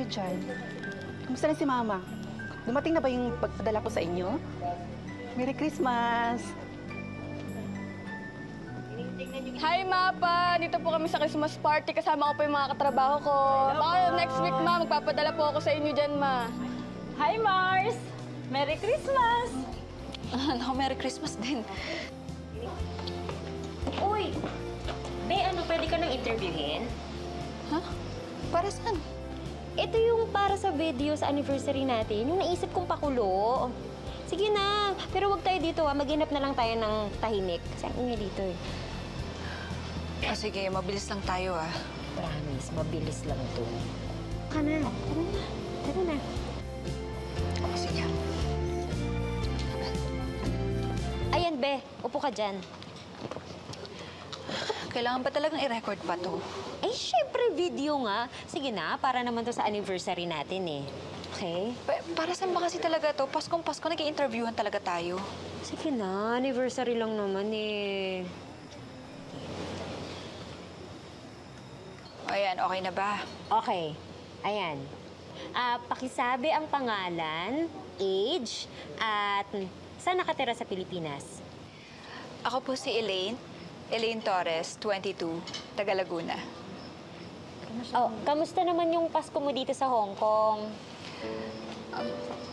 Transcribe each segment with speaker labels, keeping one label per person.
Speaker 1: Chay. Kumusta na si Mama? Dumating na ba yung pagpadala ko sa inyo? Merry Christmas!
Speaker 2: Hi, Mapa! Dito po kami sa Christmas party. Kasama ko po yung mga katrabaho ko. Baka next week, Ma, magpapadala po ako sa inyo dyan, Ma.
Speaker 3: Hi, Mars! Merry Christmas!
Speaker 4: Naku, Merry Christmas din.
Speaker 5: Uy! Be, pwede ka nang interviewin?
Speaker 4: Ha? Para saan?
Speaker 5: Ito yung para sa video sa anniversary natin, yung naisip kong pakulo. Sige na, pero wag tayo dito mag-inap na lang tayo ng tahimik. Kasi ang ingay dito eh.
Speaker 4: O sige, mabilis lang tayo
Speaker 5: Promise, mabilis lang to. Tara na. Tara na.
Speaker 4: O sige.
Speaker 5: Ayan, Be. Upo ka dyan.
Speaker 4: Kailangan ba talagang i-record pa to?
Speaker 5: Ay, syempre, video nga. Sige na, para naman to sa anniversary natin eh. Okay?
Speaker 4: Para saan ba kasi talaga to? Paskong Pasko, nag-i-interviewhan talaga tayo.
Speaker 5: Sige na, anniversary lang naman eh.
Speaker 4: Ayan, okay na ba?
Speaker 5: Okay. Ayan. Pakisabi ang pangalan, age, at saan nakatira sa Pilipinas?
Speaker 4: Ako po si Elaine. Elaine Torres, 22, taga Laguna.
Speaker 5: Oh, kamusta naman yung Pasko mo dito sa Hong Kong?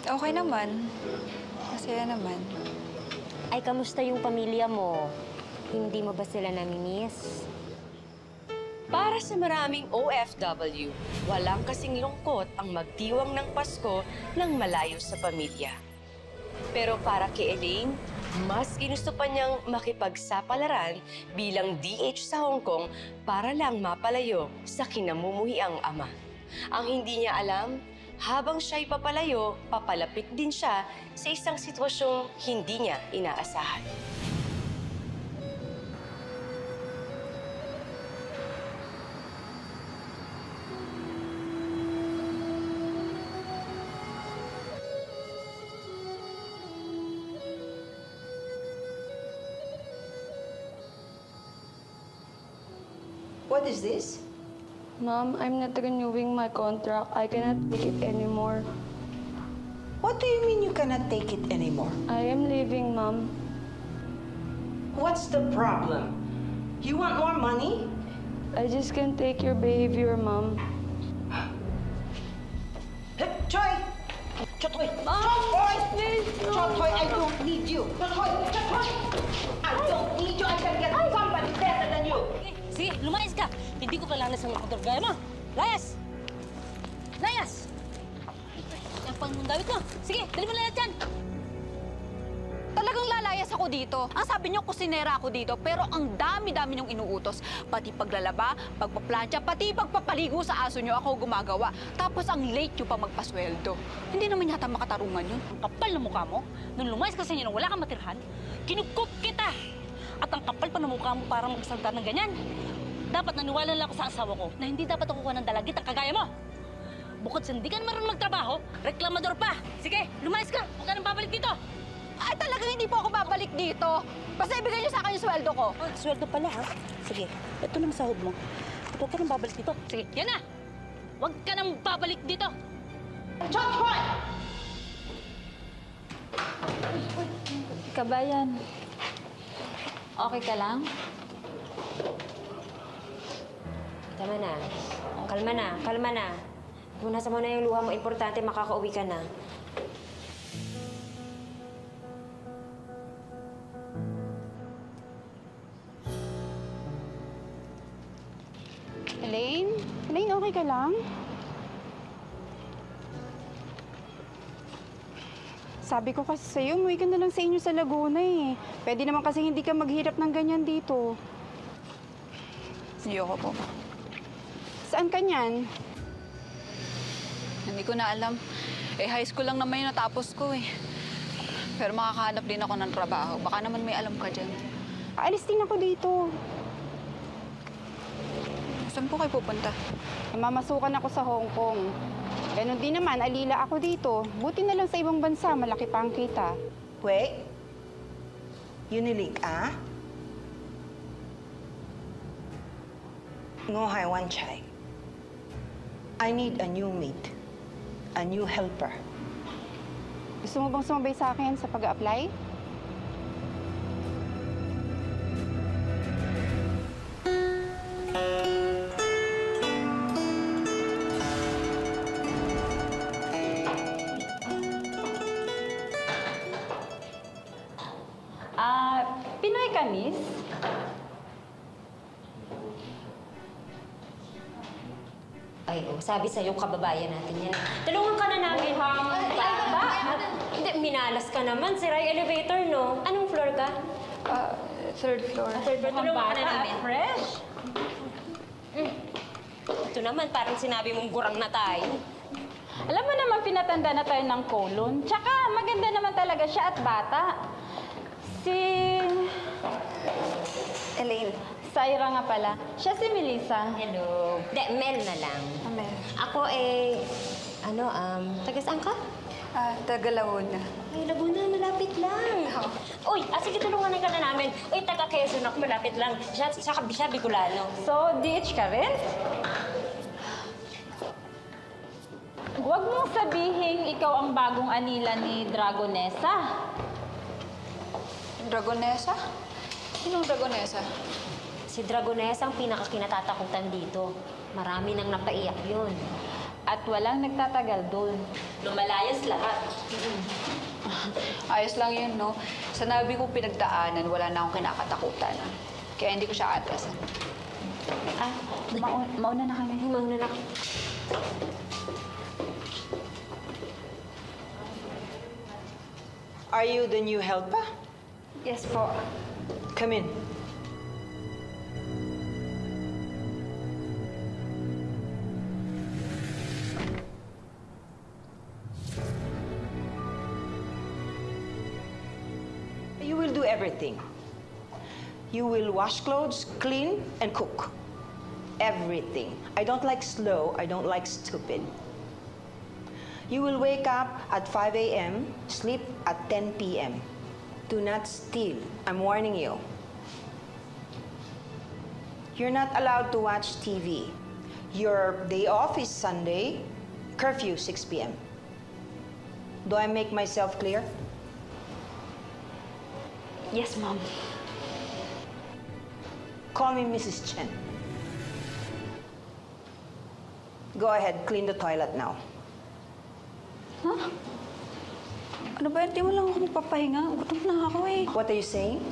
Speaker 4: Okay naman. Masaya naman.
Speaker 5: Ay, kamusta yung pamilya mo? Hindi mo ba sila namimiss?
Speaker 6: Para sa maraming OFW, walang kasing lungkot ang magdiwang ng Pasko ng malayo sa pamilya. Pero para kay Elaine, mas ginusto pa niyang makipagsapalaran bilang DH sa Hong Kong para lang mapalayo sa kinamumuhiang ama. Ang hindi niya alam, habang siya'y papalayo, papalapit din siya sa isang sitwasyong hindi niya inaasahan.
Speaker 7: What is this?
Speaker 2: Ma'am, I'm not renewing my contract. I cannot take it anymore.
Speaker 7: What do you mean you cannot take it anymore?
Speaker 2: I am leaving, Ma'am.
Speaker 7: What's the problem? You want more money?
Speaker 2: I just can't take your behavior, Ma'am.
Speaker 7: Hey, Choi! Chotoy!
Speaker 2: Ma'am,
Speaker 7: Chotoy!
Speaker 2: please, no.
Speaker 7: Chotoy, I don't need you! Chotoy! Chotoy! I don't need you! I can get somebody better than you!
Speaker 3: Sige, lumayas ka! Hindi ko kailangan sa mga gaya mo! Layas! Layas! Ang pangmundawit mo! Sige, dali mo na lahat yan!
Speaker 8: Talagang lalayas ako dito. Ang sabi niyo, kusinera ako dito, pero ang dami-dami niyong inuutos. Pati paglalaba, pagpaplantya, pati pagpapaligo sa aso niyo ako gumagawa. Tapos ang late niyo pa magpasweldo. Hindi naman yata makatarungan yun.
Speaker 3: Ang kapal ng mukha mo, nung lumayas ka sa inyo nung wala kang matirhan, kinukup kita! At ang kapal pa ng mukha mo para magsalita ng ganyan. Dapat naniwala lang ako sa asawa ko na hindi dapat ako kuha ng dalagit ang kagaya mo. Bukod sa hindi ka marunong magtrabaho, reklamador pa. Sige, lumayas ka. Huwag ka nang babalik dito.
Speaker 8: Ay, talagang hindi po ako babalik dito. Basta ibigay niyo sa akin yung sweldo ko.
Speaker 3: Sweldo pala, ha? Sige, ito na sahod mo. Huwag ka nang babalik dito. Sige, yan na. Huwag ka nang babalik dito.
Speaker 7: Chotoy!
Speaker 4: Kabayan, okay ka lang?
Speaker 5: Tama na. Kalma na, kalma na. Punasan mo na yung luha mo. Importante, makakauwi ka na.
Speaker 1: Elaine? Elaine, okay ka lang? Sabi ko kasi sa'yo, umuwi ka na lang sa inyo sa Laguna eh. Pwede naman kasi hindi ka maghirap ng ganyan dito.
Speaker 4: Ayoko po.
Speaker 1: Saan ka niyan?
Speaker 4: Hindi ko na alam. High school lang naman yung natapos ko eh. Pero makakahanap din ako ng trabaho. Baka naman may alam ka dyan.
Speaker 1: Aalis din ako dito.
Speaker 4: Saan po kayo pupunta?
Speaker 1: Mamasukan ako sa Hong Kong. Ganon din naman, alila ako dito. Buti na lang sa ibang bansa, malaki pa ang kita.
Speaker 7: Wait. Unilig, ah? Ngo hai wan chai. I need a new maid. a new helper.
Speaker 1: Gusto mo bang sumabay sa akin sa pag-a-apply?
Speaker 9: Pinoy ka, miss?
Speaker 5: Ay, sabi sa'yo, kababayan natin yan. Tulungan ka na namin. Hindi, minalas ka naman. Sira yung elevator, no? Anong floor ka?
Speaker 8: Third floor.
Speaker 5: Third floor, tulungan ka na namin.
Speaker 9: Fresh?
Speaker 5: Ito naman, parang sinabi mong gurang na tayo.
Speaker 9: Alam mo naman, pinatanda na tayo ng colon. Tsaka, maganda naman talaga siya at bata. Si...
Speaker 8: Elaine.
Speaker 9: Syra nga pala. Siya si Melissa.
Speaker 5: Hello. Hindi, Mel na lang.
Speaker 8: Mel.
Speaker 5: Ako taga saan ka?
Speaker 8: Taga Laguna.
Speaker 5: Ay, Laguna, malapit lang. Uy, sige, tulungan ka na namin. Uy, taga Quezon ako, malapit lang. Siya Bicolano.
Speaker 9: So, DH ka rin? Huwag mong sabihin ikaw ang bagong anila ni Dragonesa.
Speaker 8: Dragonesa? Sinong Dragonesa?
Speaker 5: Si Dragonesa ang pinakakinatatakutan dito. Marami nang napaiyak yun.
Speaker 9: At walang nagtatagal doon.
Speaker 5: Lumalayas lahat.
Speaker 8: Ayos lang yun, no? Sa nabi ko pinagdaanan, wala na akong kinakatakutan. Kaya hindi ko siya atrasan.
Speaker 9: Mauna na kami.
Speaker 5: Mauna na.
Speaker 7: Are you the new helper?
Speaker 8: Yes po.
Speaker 7: Come in. You will do everything. You will wash clothes, clean, and cook. Everything. I don't like slow. I don't like stupid. You will wake up at 5 a.m., sleep at 10 p.m. Do not steal. I'm warning you. You're not allowed to watch TV. Your day off is Sunday, curfew 6 p.m. Do I make myself clear?
Speaker 9: Yes, Mom.
Speaker 7: Call me Mrs. Chen. Go ahead, clean the toilet now.
Speaker 8: Huh? Ano ba? Hindi mo lang ako magpapahinga. Gutom na ako eh.
Speaker 7: What are you saying?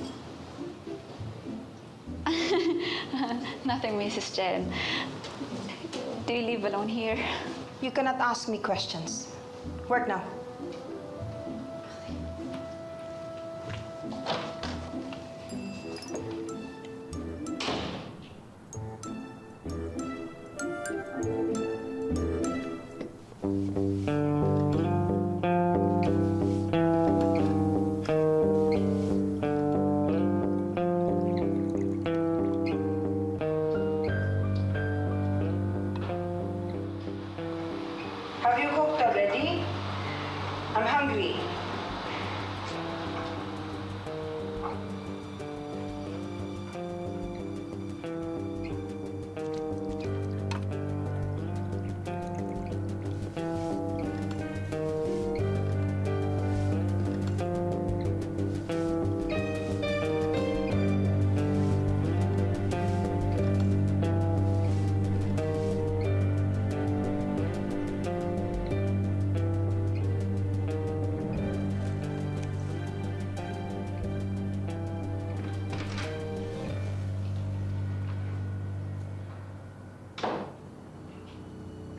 Speaker 8: Nothing, Mrs. Chen. Do you live alone here?
Speaker 7: You cannot ask me questions. Work now. Have you cooked already? I'm hungry.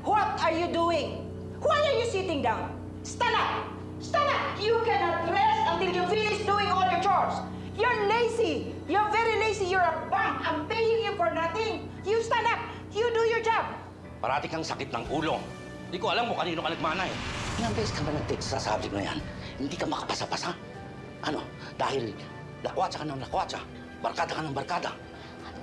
Speaker 7: What are you doing? Why are you sitting down? Stand up! Stand up! You cannot rest until you finish doing all your chores. You're lazy. You're very lazy. You're a bum. I'm paying you for nothing. You stand up. You do your job.
Speaker 10: Parati kang sakit ng ulo. Hindi ko alam mo kanino ka nagmana eh. Ilang beses ka ba nag-text sa subject na yan? Hindi ka makapasa-pasa. Ano? Dahil lakwatsa ka ng lakwatsa. Barkada ka ng barkada.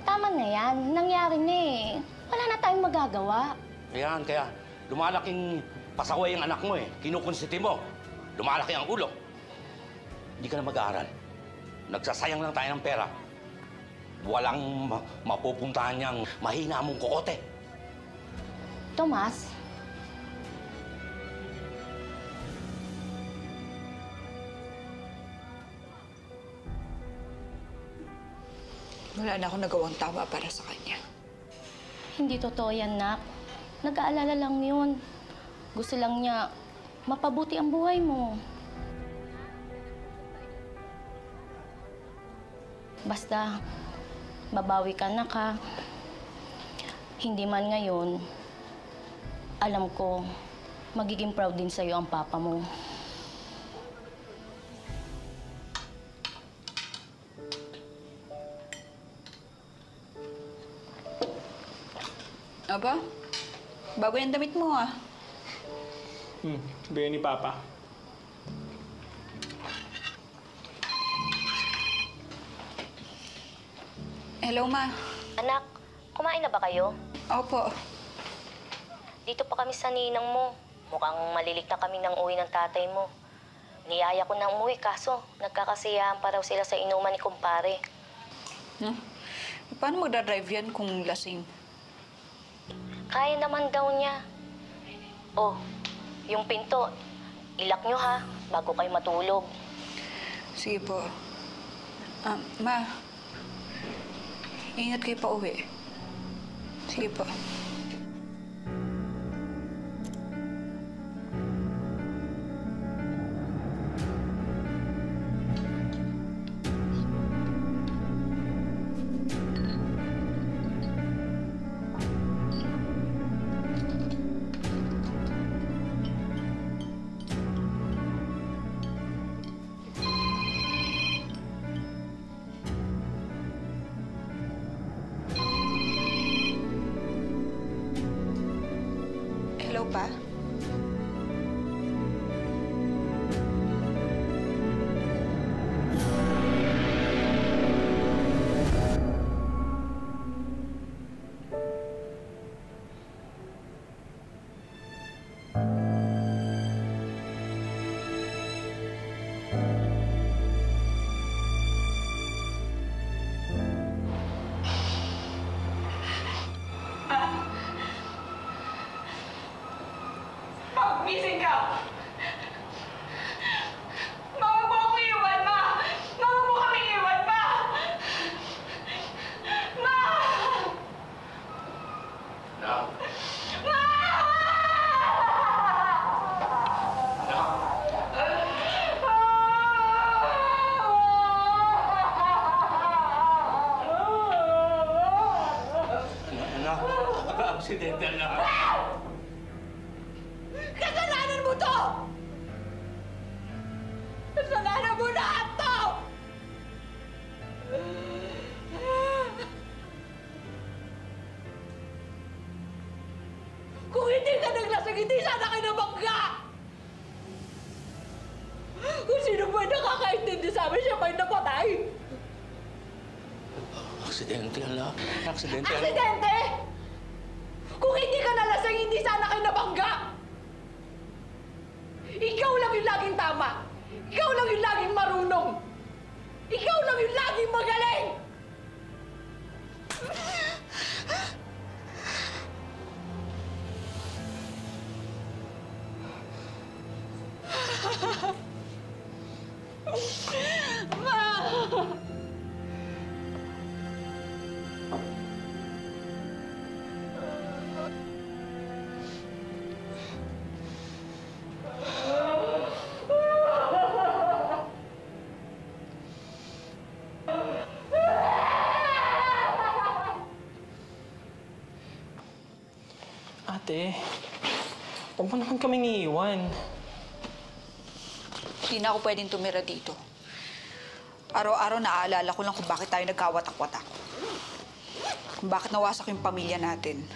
Speaker 11: Tama na yan. Nangyari na eh. Wala na tayong magagawa.
Speaker 10: Ayan, kaya lumalaking pasaway ang anak mo eh. Kinukonsiti mo. Lumalaki ang ulo. Hindi ka na mag-aaral. Nagsasayang lang tayo ng pera. Walang mapupuntahan niyang mahina mong kokote.
Speaker 11: Tomas,
Speaker 8: Wala na akong nagawang tama para sa kanya.
Speaker 11: Hindi totoo yan, Nak. Nag-aalala lang yun. Gusto lang niya mapabuti ang buhay mo. Basta, babawi ka, Nak, ha? Hindi man ngayon, alam ko, magiging proud din sa'yo ang papa mo.
Speaker 8: Aba, bago yung damit mo ah.
Speaker 12: Bigay ni Papa.
Speaker 8: Hello, Ma.
Speaker 5: Anak, kumain na ba kayo?
Speaker 8: Opo.
Speaker 5: Dito pa kami sa ninang mo. Mukhang malilik na kami ng uwi ng tatay mo. Niyaya ko na umuwi kaso nagkakasiyahan pa raw sila sa inuman ni kumpare.
Speaker 8: Paano magdadrive yan kung lasing?
Speaker 5: Kaya naman daw niya. Oh, yung pinto, ilak nyo ha, bago kayo matulog.
Speaker 8: Sige po. Ma, ingat kayo pa uwi. Sige po. Hello pa?
Speaker 2: Gising ka! Ma, huwag mo ako iwan, Ma! Ma, huwag mo kami iwan, Ma! Ma!
Speaker 10: Na?
Speaker 2: Ma!
Speaker 10: Anak, aksidente na.
Speaker 2: Kasalanan mo to! Kasalanan mo lahat to! Kung hindi ka naglasing, hindi sana kayo nabangga! Kung sino ba nakakaintindi sa amin, siya ba'y napatay?
Speaker 10: Aksidente, anak. Aksidente, anak.
Speaker 2: Aksidente! Kung hindi ka nalasing, hindi sana kayo nabangga! Ikaw lang yung laging tama! Ikaw lang yung laging marunong! Ikaw lang yung laging magaling! Ma!
Speaker 12: Ate, huwag mo naman kaming iiwan.
Speaker 8: Hindi na ako pwedeng tumira dito. Araw-araw naaalala ko lang kung bakit tayo nagkawatak-watak. Kung bakit nawasak yung pamilya natin.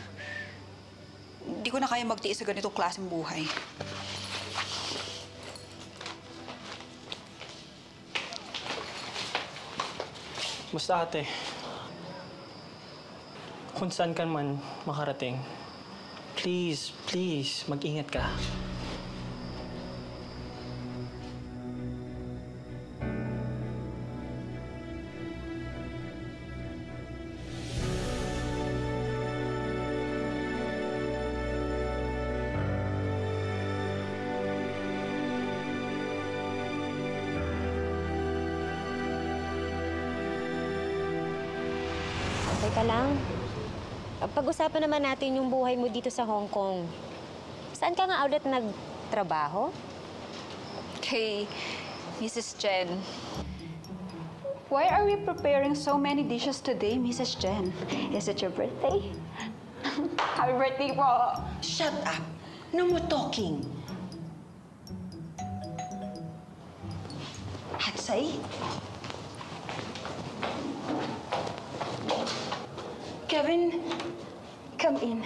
Speaker 8: Hindi ko na kaya magtiis sa ganitong klaseng buhay.
Speaker 12: Basta ate, kung saan ka man makarating, please, please, mag-ingat ka.
Speaker 13: Teka lang. Pag-usapan naman natin yung buhay mo dito sa Hong Kong. Saan ka nga ulit nagtrabaho?
Speaker 8: Kay Mrs. Chen. Why are we preparing so many dishes today, Mrs. Chen? Is it your birthday? Happy birthday po!
Speaker 7: Shut up. No more talking. Hatsai? Kevin, come in.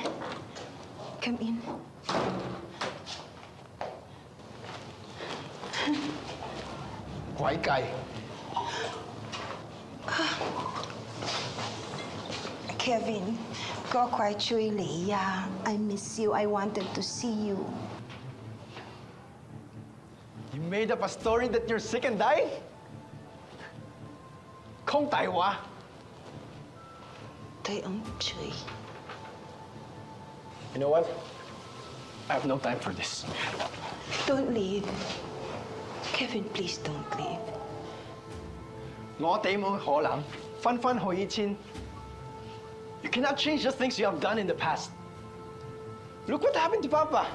Speaker 7: Come in.
Speaker 14: Why, Kai?
Speaker 7: Kevin, go quite Chui ya. I miss you. I wanted to see you.
Speaker 14: You made up a story that you're sick and dying? Kong Taiwa.
Speaker 7: Chui.
Speaker 14: You know what? I have no time for this.
Speaker 7: Don't leave. Kevin, please don't leave.
Speaker 14: 我哋冇可能分分去以前. You cannot change the things you have done in the past. Look what happened to Papa.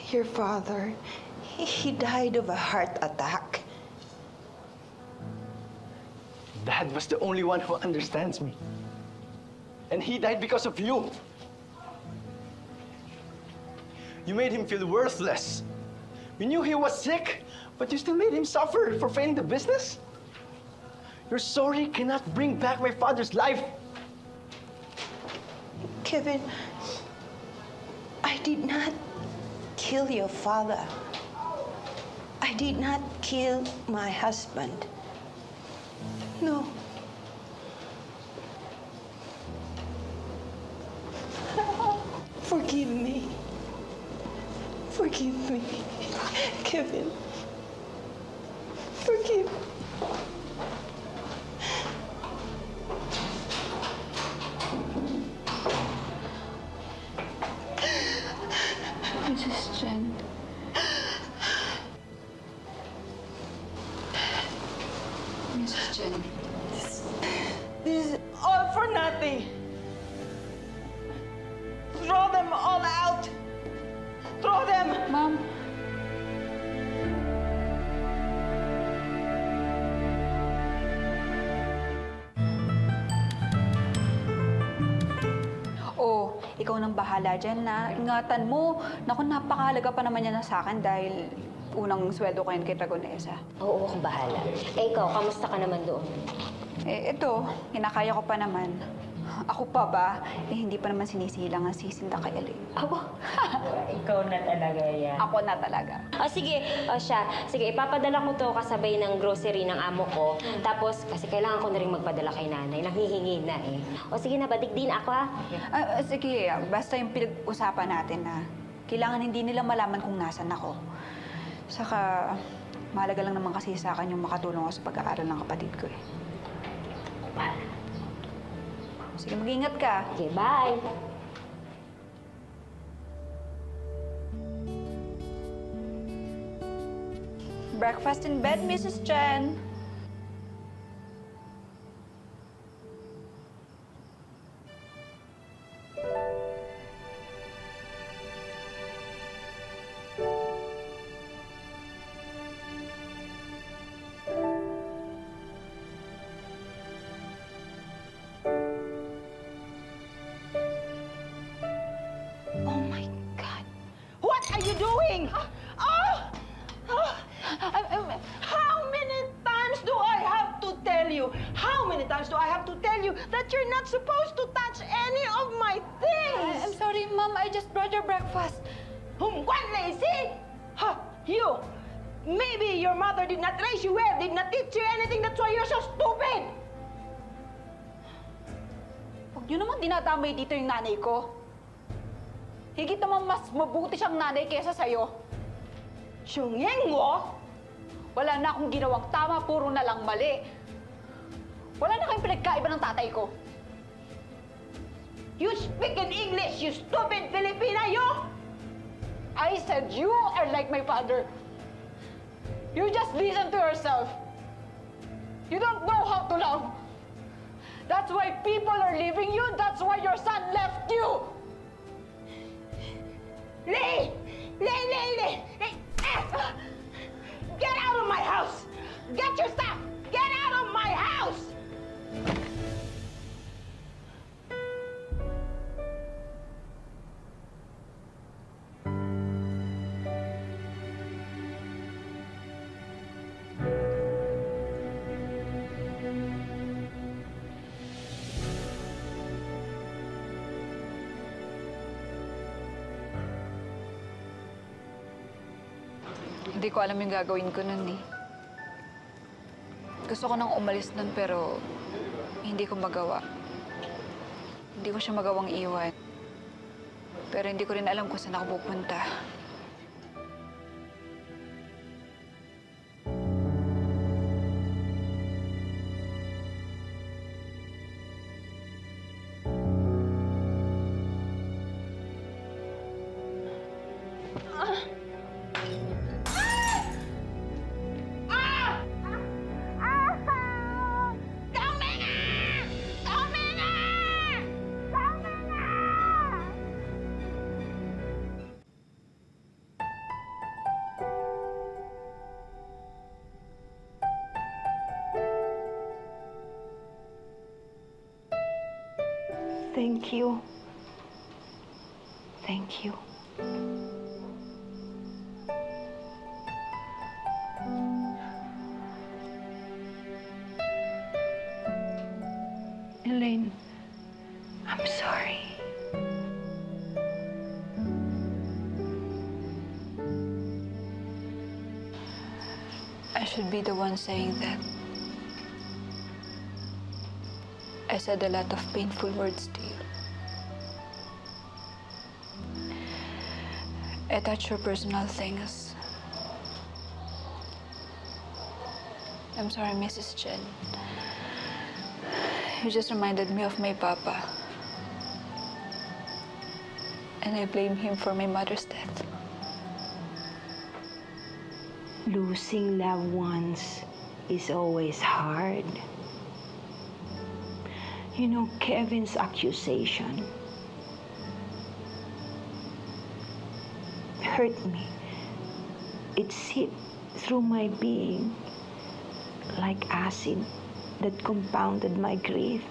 Speaker 7: Your father, he died of a heart attack.
Speaker 14: Dad was the only one who understands me. And he died because of you. You made him feel worthless. You knew he was sick, but you still made him suffer for failing the business. Your sorry cannot bring back my father's life.
Speaker 7: Kevin, I did not kill your father. I did not kill my husband. No. Forgive me. Forgive me. Kevin. Forgive me.
Speaker 8: Mrs. Chen. Mrs. Chen.
Speaker 7: This is all for nothing. Throw them all out. Throw them.
Speaker 8: Mom. Oh, ikaw nang bahala dyan na. Ingatan mo. Naku, napakahalaga pa naman yan sa akin dahil unang sweldo ko yan kay Dragonesa.
Speaker 13: Oo, akong bahala. Eh, ikaw, kamusta ka naman doon?
Speaker 8: Eh, ito, kinakaya ko pa naman. Ako pa ba? Eh, hindi pa naman sinisilang ang sisinda kay Elaine.
Speaker 13: Abo. Ikaw na talaga yan.
Speaker 8: Ako na talaga.
Speaker 13: Sige, Sige, ipapadala ko to kasabay ng grocery ng amo ko. Tapos, kasi kailangan ko na rin magpadala kay nanay. Nanghihingi na eh. Sige na, badigdin ako ha.
Speaker 8: Sige, basta yung pinag-usapan natin na kailangan hindi nila malaman kung nasan ako. Saka, mahalaga lang naman kasi sa akin yung makatulong ako sa pag-aaral ng kapatid ko eh. Sige, mag-ingat ka.
Speaker 13: Okay, bye.
Speaker 8: Breakfast in bed, Mrs. Chen.
Speaker 7: Oh my God. What are you doing? How many times do I have to tell you? How many times do I have to tell you that you're not supposed to touch any of my things?
Speaker 8: I'm sorry, Mom. I just brought your breakfast.
Speaker 7: What lazy? You. Maybe your mother did not raise you well, did not teach you anything. That's why you're so stupid.
Speaker 8: Huwag niyo naman dinadamay dito yung nanay ko. Higit naman mas mabuti siyang nanay kesa sa'yo.
Speaker 7: Siyungyeng mo?
Speaker 8: Wala na akong ginawang tama, puro na lang mali. Wala na kayong pinagkaiba ng tatay ko.
Speaker 7: You speak in English, you stupid Filipina, you!
Speaker 8: I said you are like my father. You just listen to yourself.
Speaker 15: You don't know how to love. That's why people are leaving you. That's why your son left you. Lee! Lee! Get out of my house! Get your stuff! Get out of my house!
Speaker 4: Hindi ko alam yung gagawin ko nun eh. Gusto ko nang umalis nun pero hindi ko magawa. Hindi ko siya magawang iwan. Pero hindi ko rin alam kung saan ako pupunta.
Speaker 7: Thank you. Thank you. Elaine, I'm sorry.
Speaker 4: I should be the one saying that. I said a lot of painful words to you. I touched your personal things. I'm sorry, Mrs. Chen. You just reminded me of my papa. And I blame him for my mother's death.
Speaker 7: Losing loved ones is always hard. You know, Kevin's accusation hurt me. It seeped through my being like acid that compounded my grief.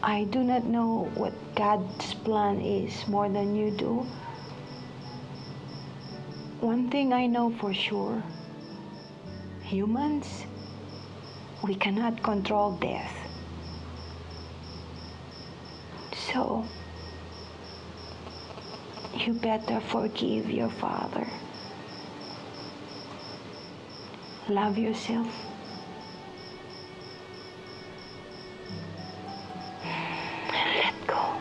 Speaker 7: I do not know what God's plan is more than you do. One thing I know for sure, humans, we cannot control death. So, you better forgive your father. Love yourself. Let go.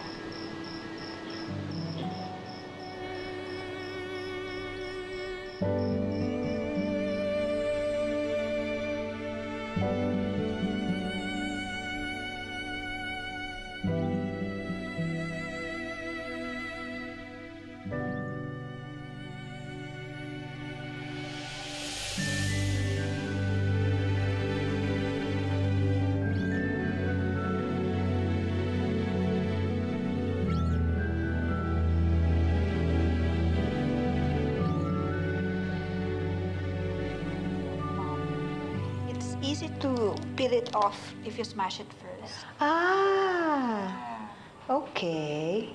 Speaker 8: It's easy to peel it off if you smash it first.
Speaker 7: Ah, okay.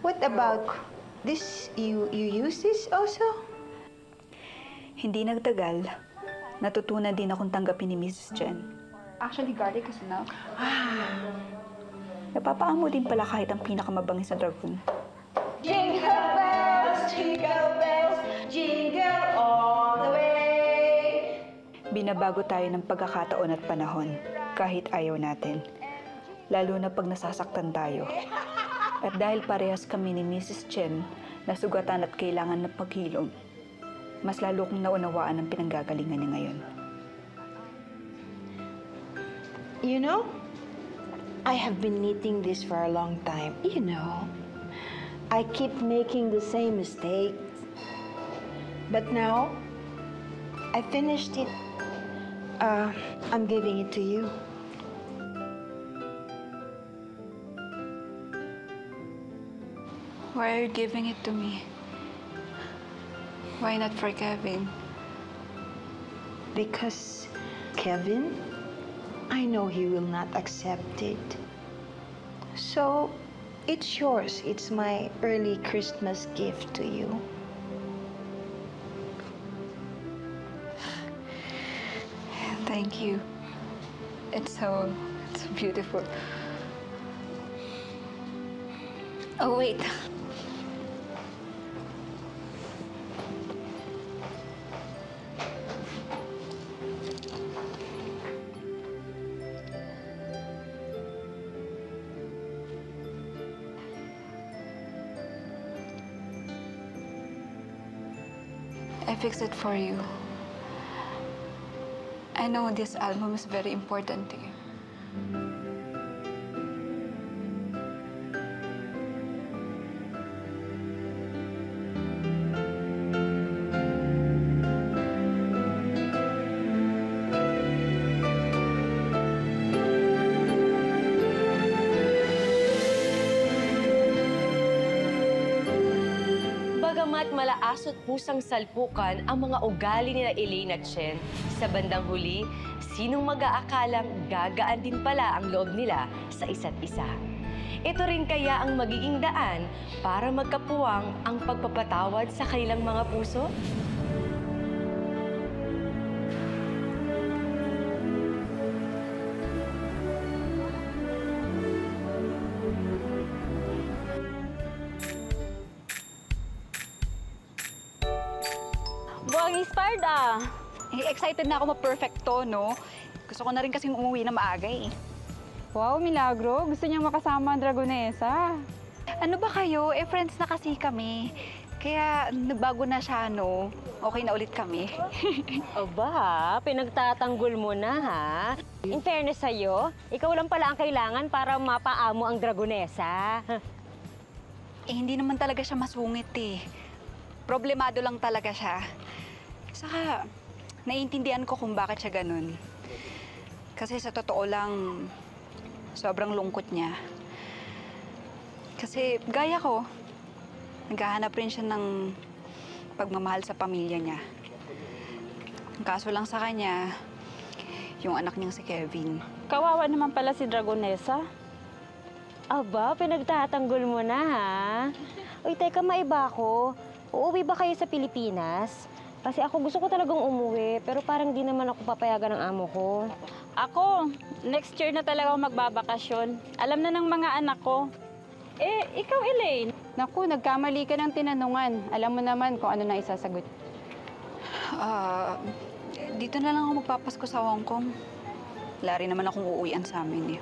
Speaker 7: What about this? You use this also?
Speaker 8: Hindi nagtagal, natutunan din akong tanggapin ni Mrs. Chen. Actually, garlic is enough. Napapaamo din pala kahit ang pinakamabangis na dragon.
Speaker 15: Jingle bells, jingle all the way.
Speaker 8: Binabago tayo ng pagkakataon at panahon, kahit ayaw natin. Lalo na pag nasasaktan tayo. At dahil parehas kami ni Mrs. Chen na sugatan at kailangan ng paghilom, mas lalo kong naunawaan ang pinanggagalingan niya ngayon.
Speaker 7: You know, I have been knitting this for a long time. You know, I keep making the same mistakes. But now, I finished it I'm giving it to you.
Speaker 4: Why are you giving it to me? Why not for Kevin?
Speaker 7: Because, Kevin, I know he will not accept it. So, it's yours. It's my early Christmas gift to you.
Speaker 4: Thank you. It's so beautiful. Oh, wait. I fixed it for you. I know this album is very important to you.
Speaker 6: Bagamat malaas at pusang salpukan ang mga ugali nila Elaine at Chen, sa bandang huli, sinong mag-aakalang gagaan din pala ang loob nila sa isa't isa. Ito rin kaya ang magiging daan para magkapuwang ang pagpapatawad sa kanilang mga puso?
Speaker 8: Buwang inspired ah. Excited na ako ma-perfecto, no? Gusto ko na rin kasing umuwi na maaga eh.
Speaker 1: Wow, Milagro. Gusto niya makasama ang Dragonesa.
Speaker 8: Ano ba kayo? Friends na kasi kami. Kaya nagbago na siya, no? Okay na ulit kami.
Speaker 13: Aba, pinagtatanggol mo na, ha? In fairness sa'yo, ikaw lang pala ang kailangan para mapaamo ang Dragonesa.
Speaker 8: Hindi naman talaga siya masungit eh. Problemado lang talaga siya. Saka, naiintindihan ko kung bakit siya ganun. Kasi sa totoo lang, sobrang lungkot niya. Kasi gaya ko, naghahanap rin siya ng pagmamahal sa pamilya niya. Ang kaso lang sa kanya, yung anak niyang si Kevin.
Speaker 9: Kawawa naman pala si Dragonesa.
Speaker 13: Aba, pinagtatanggol mo na, ha? Uy, teka, maiba ko. Uuwi ba kayo sa Pilipinas? Kasi ako gusto ko talagang umuwi, pero parang di naman ako papayagan ng amo ko.
Speaker 9: Ako, next year na talaga ako magbabakasyon. Alam na ng mga anak ko. Eh, ikaw, Elaine.
Speaker 1: Naku, nagkamali ka ng tinanungan. Alam mo naman kung ano na isasagot.
Speaker 8: Dito na lang ako magpapasko sa Hong Kong. Wala rin naman akong uuwian sa amin eh.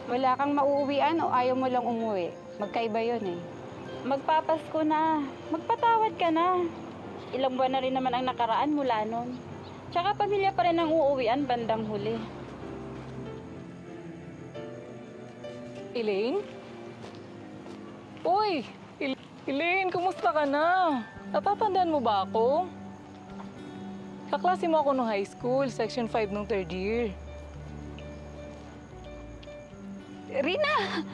Speaker 1: Wala kang mauuwian o ayaw mo lang umuwi. Magkaiba yun eh.
Speaker 9: Magpapasko na. Magpatawad ka na. Ilang buwan na rin naman ang nakaraan mula nun. Tsaka pamilya pa rin ang uuwian bandang huli.
Speaker 16: Elaine? Uy! Elaine, kumusta ka na? Natatandaan mo ba ako? Kaklase mo ako nung high school, section 5 nung 3rd year.
Speaker 8: Rina!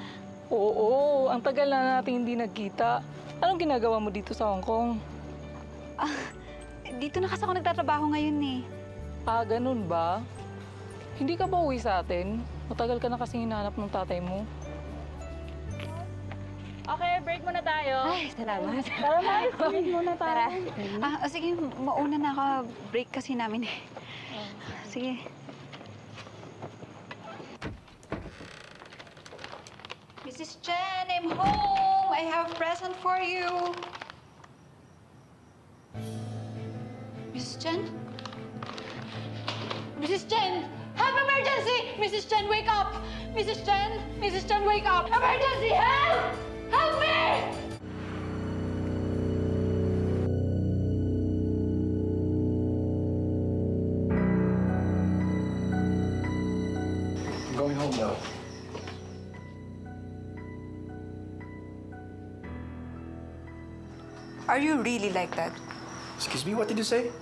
Speaker 16: Oo, ang tagal na natin hindi nagkita. Anong ginagawa mo dito sa Hong Kong?
Speaker 8: Dito na kasi ako nagtatrabaho ngayon eh.
Speaker 16: Ah, ganun ba? Hindi ka ba uwi sa atin? Matagal ka na kasing hinahanap ng tatay mo.
Speaker 9: Okay, break muna tayo.
Speaker 13: Ay, salamat.
Speaker 9: Tara, Mars, break muna tayo.
Speaker 8: Sige, mauna na ako. Break kasi namin eh. Sige. Mrs. Chen, I'm home! I have a present for you. Mrs. Chen? Mrs. Chen! Help! Emergency! Mrs. Chen, wake up! Mrs. Chen! Mrs. Chen, wake up! Emergency! Help! Help me!
Speaker 14: I'm going home now.
Speaker 8: Are you really like that?
Speaker 14: Excuse me, what did you say?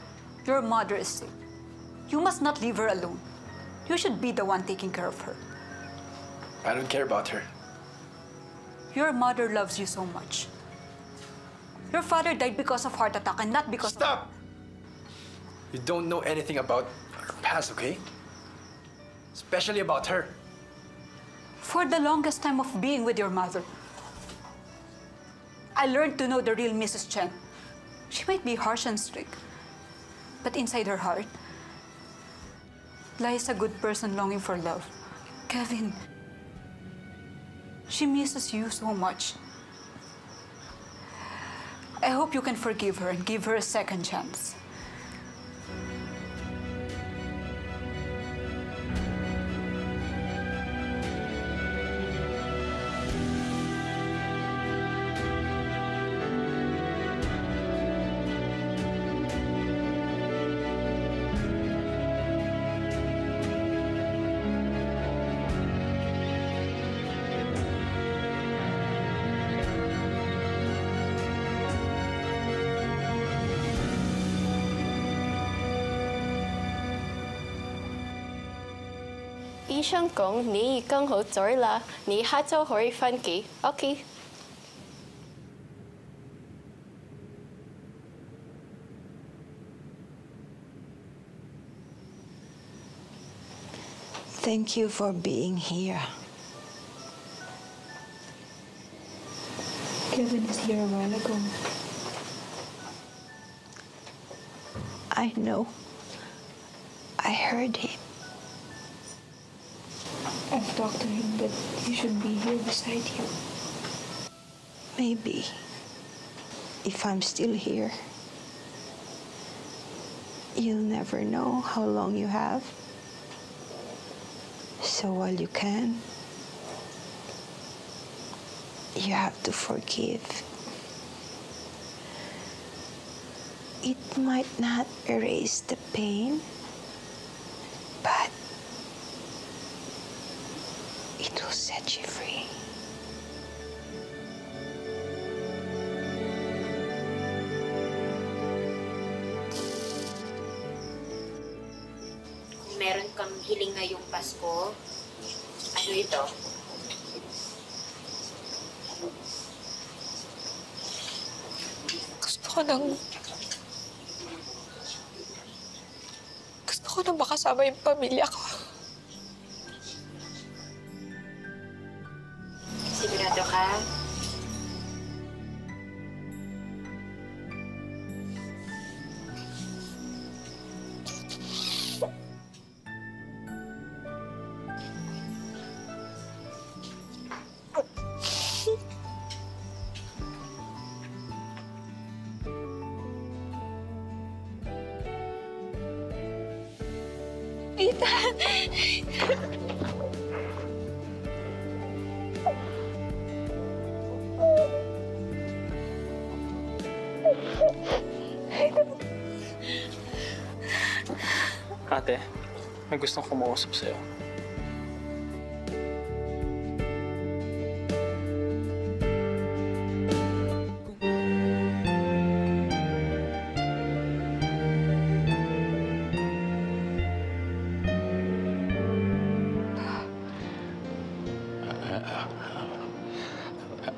Speaker 8: Your mother is sick. You must not leave her alone. You should be the one taking care of her.
Speaker 14: I don't care about her.
Speaker 8: Your mother loves you so much. Your father died because of heart attack and not because
Speaker 14: Stop! You don't know anything about her past, okay? Especially about her.
Speaker 8: For the longest time of being with your mother, I learned to know the real Mrs. Chen. She might be harsh and strict, but inside her heart lies a good person longing for love. Kevin, she misses you so much. I hope you can forgive her and give her a second chance.
Speaker 2: 醫生講你已經好咗啦，你下週可以返機。OK。
Speaker 7: Thank you for being here.
Speaker 4: Kevin is here a while ago.
Speaker 7: I know. I heard him.
Speaker 4: I've talked to him, but he should be here beside you.
Speaker 7: Maybe. If I'm still here. You'll never know how long you have. So while you can, you have to forgive. It might not erase the pain, but it will set you free.
Speaker 17: Kung meron kang hiling ngayong Pasko, ano ito?
Speaker 4: Gusto ko nang makasama yung pamilya ko.
Speaker 17: Sigurado ka?
Speaker 12: Ate, may gustong kumausap sa'yo.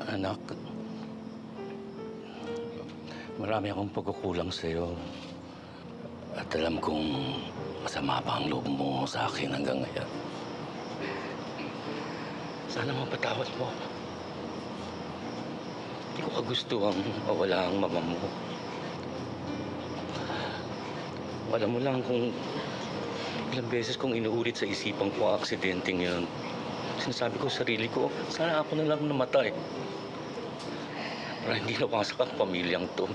Speaker 10: Anak, marami akong pagkukulang sa'yo. At alam kong masama pa ang loob mo sa akin hanggang ngayon. Sana mapatawad mo. Hindi ko kagustuhan mawala ang mama mo. Alam mo lang kung ilang beses kong inuulit sa isipan ko ang aksidenteng yun. Sinasabi ko sa sarili ko, sana ako na lang namatay. Para hindi nawasak ang pamilyang to.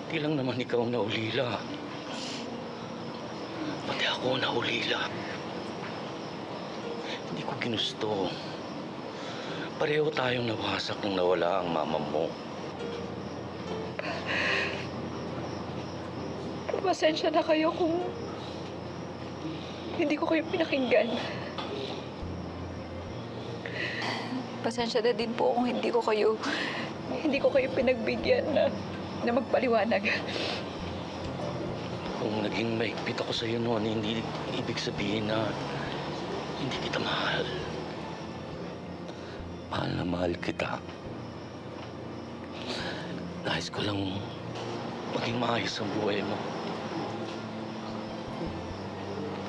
Speaker 10: Hindi lang naman ikaw naulila. Pati ako naulila. Hindi ko ginusto. Pareho tayong nawasak nung nawala ang mama mo.
Speaker 4: Pasensya na kayo kung hindi ko kayo pinakinggan. Pasensya na din po kung hindi ko kayo pinagbigyan na magpaliwanag.
Speaker 10: Kung naging maigpit ako sa'yo noon, hindi ibig sabihin na hindi kita mahal. Mahal na mahal kita. Nais ko lang maging maayos ang buhay mo.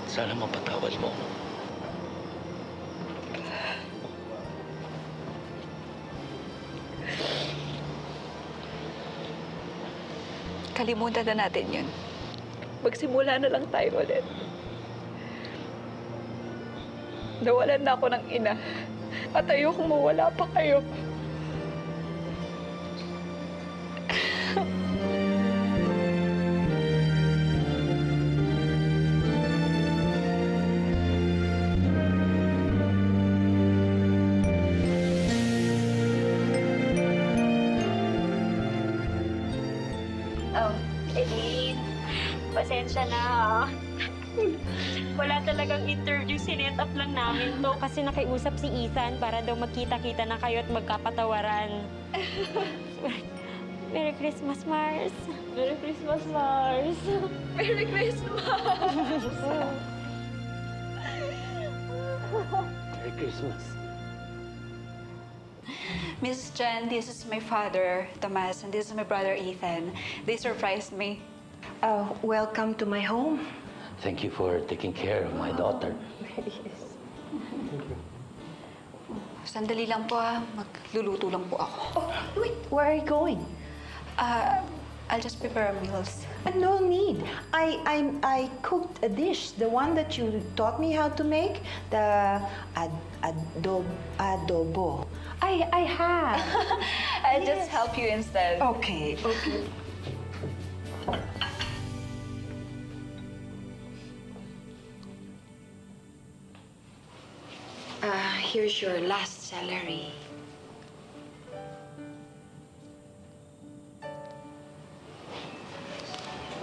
Speaker 10: Sana mapatawad mo.
Speaker 4: Kalimutan na natin yun. Magsimula na lang tayo ulit. Nawalan na ako ng ina. At ayokong mawala pa kayo.
Speaker 13: Eileen, pasensya na ha. Wala talagang interview, sinet up lang namin to kasi nakiusap si Ethan para daw magkita-kita na kayo at magkapatawaran. Merry Christmas, Mars.
Speaker 2: Merry Christmas, Mars.
Speaker 4: Merry Christmas!
Speaker 10: Merry Christmas.
Speaker 4: Mrs. Chen, this is my father, Tomas, and this is my brother, Ethan. They surprised me.
Speaker 7: Welcome to my home.
Speaker 10: Thank you for taking care of my daughter.
Speaker 4: Sandali lang po magluluto lang po ako.
Speaker 7: Oh, wait, where are you going?
Speaker 4: I'll just prepare meals.
Speaker 7: No need. I cooked a dish, the one that you taught me how to make, the adobo. I have.
Speaker 4: I'll just help you instead.
Speaker 7: Okay. Here's your last salary.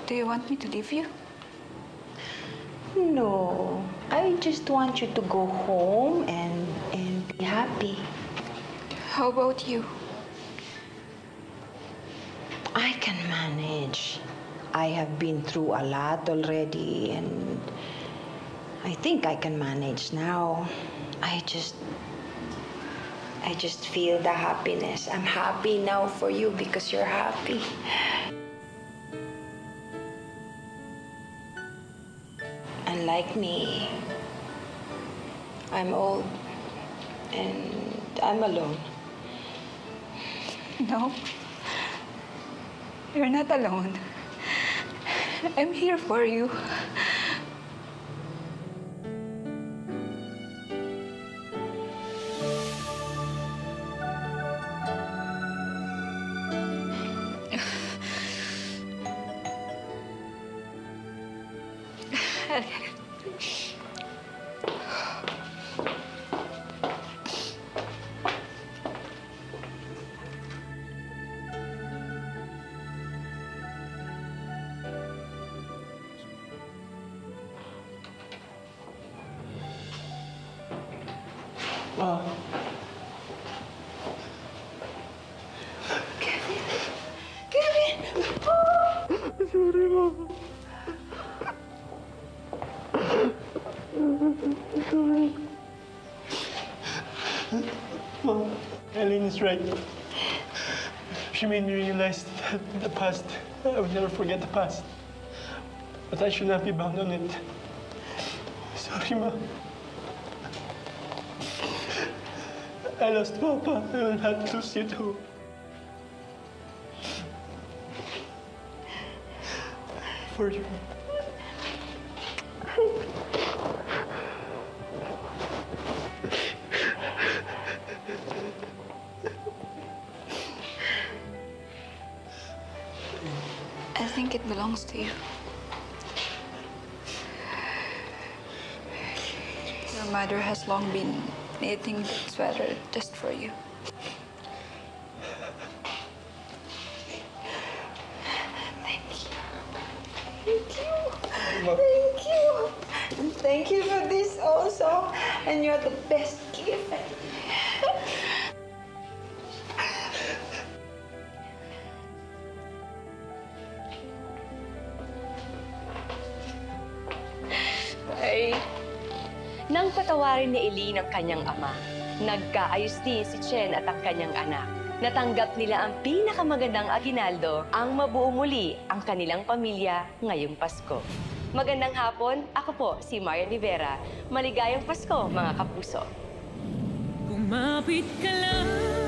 Speaker 4: Do you want me to leave you?
Speaker 7: No, I just want you to go home and be happy.
Speaker 4: How about you?
Speaker 7: I can manage. I have been through a lot already, and I think I can manage now. I just feel the happiness. I'm happy now for you because you're happy. Unlike me, I'm old and I'm alone.
Speaker 4: No, you're not alone. I'm here for you.
Speaker 7: Kevin!
Speaker 14: Sorry, Mom. Sorry. Mom, Eileen is right. She made me realize that the past, I would never forget the past. But I should not be bound on it. Sorry, Mom. I lost Papa. I will not lose you too. For you.
Speaker 4: I think it belongs to you. Your mother has long been knitting that sweater just for you.
Speaker 7: Thank you. And thank you for this also. And you're the best gift.
Speaker 6: patawarin ni Eileen ang kanyang ama. Nagkaayos din si Chen at ang kanyang anak. Natanggap nila ang pinakamagandang aginaldo, ang mabuo muli ang kanilang pamilya ngayong Pasko. Magandang hapon, ako po si Marian Rivera. Maligayang Pasko, mga kapuso.
Speaker 18: Kumapit ka lang.